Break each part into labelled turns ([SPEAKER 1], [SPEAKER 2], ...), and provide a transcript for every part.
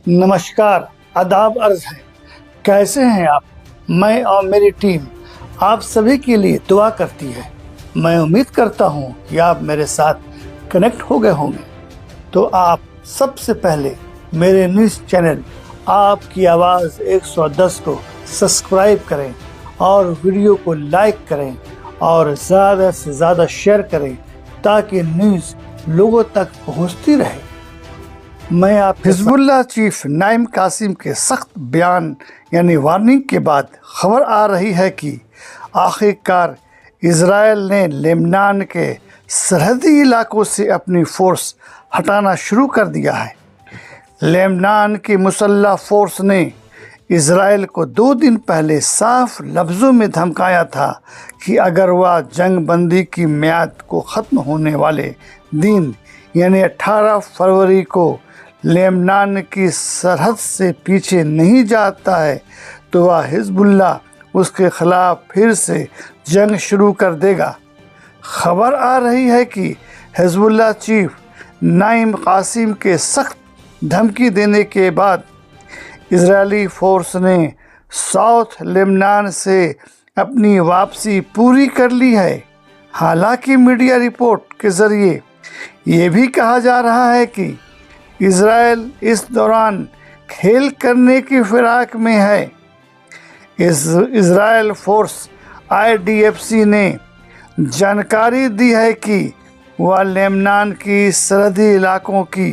[SPEAKER 1] नमस्कार, आदाब अर्ज है। कैसे हैं आप? मैं और मेरी टीम आप सभी के लिए दुआ करती है। मैं उम्मीद करता हूं कि आप मेरे साथ कनेक्ट हो गए होंगे। तो आप सबसे पहले मेरे न्यूज़ चैनल आपकी आवाज़ 110 को सब्सक्राइब करें और वीडियो को लाइक करें और ज़्यादा से ज़्यादा शेयर करें ताकि न्यूज़ लोगों तक पहुंचती रहे। मैं आप हिजबुल्लाह चीफ नाइम कासिम के सख्त बयान यानी वार्निंग के बाद खबर आ रही है कि आखिरकार इजराइल ने लेबनान के सरहदी इलाकों से अपनी फोर्स हटाना शुरू कर दिया है। लेबनान की मुसल्लह फोर्स ने इजराइल को 2 दिन पहले साफ लफ्ज़ों में धमकाया था कि अगर वह जंग बंदी की म्याद को ख़त्म होने वाले दिन यानी 18 फरवरी को लेबनान की सरहद से पीछे नहीं जाता है तो वह हिजबुल्लाह उसके ख़िलाफ़ फिर से जंग शुरू कर देगा। खबर आ रही है कि हिजबुल्लाह चीफ नाइम कासिम के सख्त धमकी देने के बाद इजरायली फोर्स ने साउथ लेबनान से अपनी वापसी पूरी कर ली है। हालांकि मीडिया रिपोर्ट के ज़रिए ये भी कहा जा रहा है कि इजराइल इस दौरान खेल करने की फिराक में है। इजराइल फोर्स IDFC ने जानकारी दी है कि वह लेबनान की सरहदी इलाकों की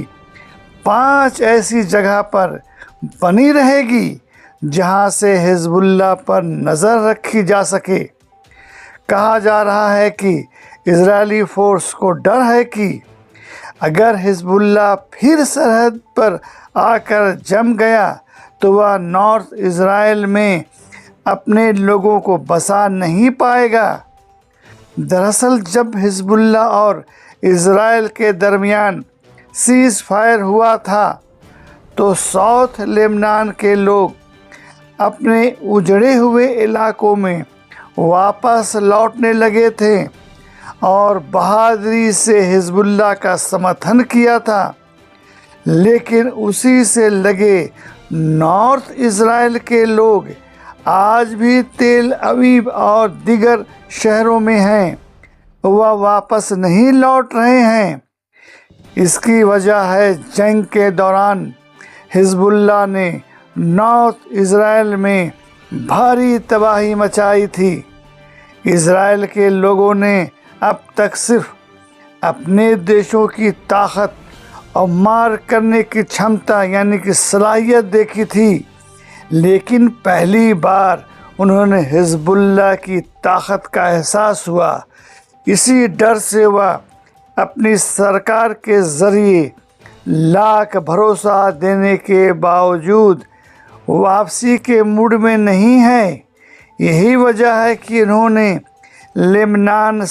[SPEAKER 1] 5 ऐसी जगह पर बनी रहेगी जहां से हिजबुल्लाह पर नज़र रखी जा सके। कहा जा रहा है कि इजरायली फोर्स को डर है कि अगर हिजबुल्लाह फिर सरहद पर आकर जम गया तो वह नॉर्थ इजराइल में अपने लोगों को बसा नहीं पाएगा। दरअसल जब हिजबुल्लाह और इजराइल के दरमियान सीज़ फायर हुआ था तो साउथ लेबनान के लोग अपने उजड़े हुए इलाकों में वापस लौटने लगे थे और बहादुरी से हिजबुल्लाह का समर्थन किया था। लेकिन उसी से लगे नॉर्थ इजराइल के लोग आज भी तेल अवीव और दीगर शहरों में हैं, वह वापस नहीं लौट रहे हैं। इसकी वजह है जंग के दौरान हिजबुल्लाह ने नॉर्थ इजराइल में भारी तबाही मचाई थी। इजराइल के लोगों ने अब तक सिर्फ अपने देशों की ताकत और मार करने की क्षमता यानी कि सलाहियत देखी थी, लेकिन पहली बार उन्होंने हिजबुल्लाह की ताकत का एहसास हुआ। इसी डर से वह अपनी सरकार के ज़रिए लाख भरोसा देने के बावजूद वापसी के मूड में नहीं है। यही वजह है कि उन्होंने लेबनान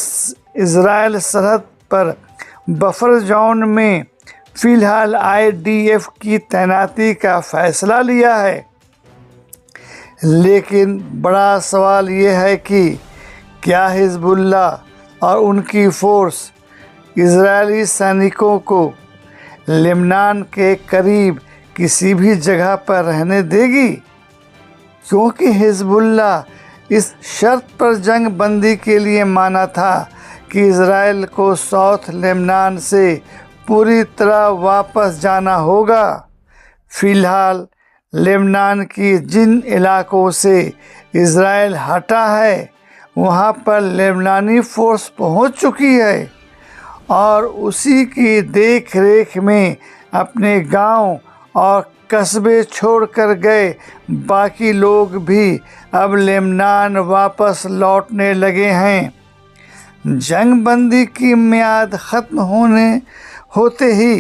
[SPEAKER 1] इजराइल सरहद पर बफर जोन में फ़िलहाल IDF की तैनाती का फ़ैसला लिया है। लेकिन बड़ा सवाल ये है कि क्या हिजबुल्लाह और उनकी फ़ोर्स इजरायली सैनिकों को लेबनान के करीब किसी भी जगह पर रहने देगी? क्योंकि हिजबुल्लाह इस शर्त पर जंग बंदी के लिए माना था कि इजराइल को साउथ लेबनान से पूरी तरह वापस जाना होगा। फ़िलहाल लेबनान की जिन इलाकों से इजराइल हटा है वहां पर लेबनानी फ़ोर्स पहुंच चुकी है और उसी की देख रेख में अपने गांव और कस्बे छोड़कर गए बाकी लोग भी अब लेबनान वापस लौटने लगे हैं। जंग बंदी की म्याद ख़त्म होते ही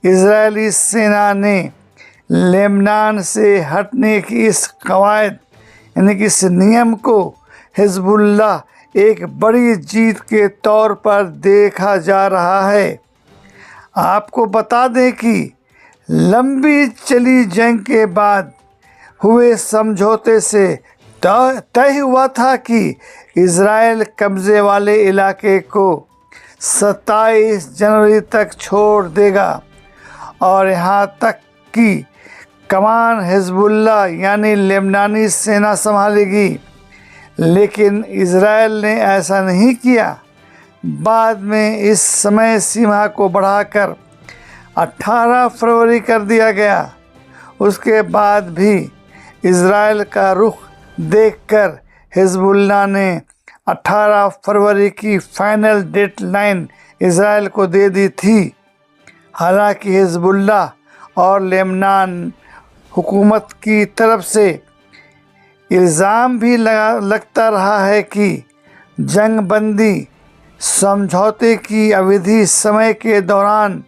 [SPEAKER 1] इजरायली सेना ने लेबनान से हटने की इस कवायद यानी कि इस नियम को हिजबुल्लाह एक बड़ी जीत के तौर पर देखा जा रहा है। आपको बता दें कि लंबी चली जंग के बाद हुए समझौते से तय हुआ था कि इजराइल कब्ज़े वाले इलाके को 27 जनवरी तक छोड़ देगा और यहाँ तक कि कमान हिजबुल्लाह यानी लेबनानी सेना संभालेगी, लेकिन इज़राइल ने ऐसा नहीं किया। बाद में इस समय सीमा को बढ़ाकर 18 फरवरी कर दिया गया। उसके बाद भी इज़राइल का रुख देखकर हिजबुल्लाह ने 18 फरवरी की फाइनल डेडलाइन इज़राइल को दे दी थी। हालांकि हिजबुल्लाह और लेबनान हुकूमत की तरफ से इल्ज़ाम भी लगता रहा है कि जंग बंदी समझौते की अवधि समय के दौरान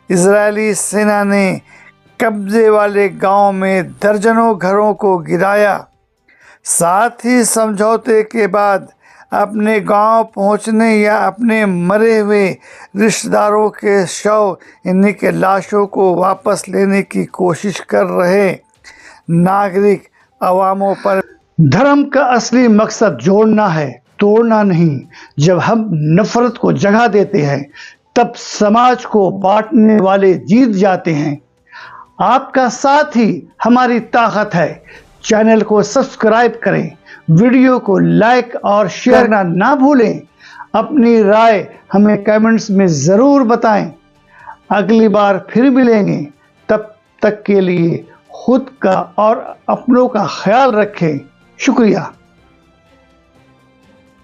[SPEAKER 1] इजरायली सेना ने कब्जे वाले गांव में दर्जनों घरों को गिराया। साथ ही समझौते के बाद अपने गांव पहुंचने या अपने मरे हुए रिश्तेदारों के शव इन्हीं के लाशों को वापस लेने की कोशिश कर रहे नागरिक अवामों पर। धर्म का असली मकसद जोड़ना है, तोड़ना नहीं। जब हम नफरत को जगह देते हैं तब समाज को बांटने वाले जीत जाते हैं। आपका साथ ही हमारी ताकत है। चैनल को सब्सक्राइब करें, वीडियो को लाइक और शेयर करना ना भूलें। अपनी राय हमें कमेंट्स में ज़रूर बताएं। अगली बार फिर मिलेंगे, तब तक के लिए खुद का और अपनों का ख्याल रखें। शुक्रिया।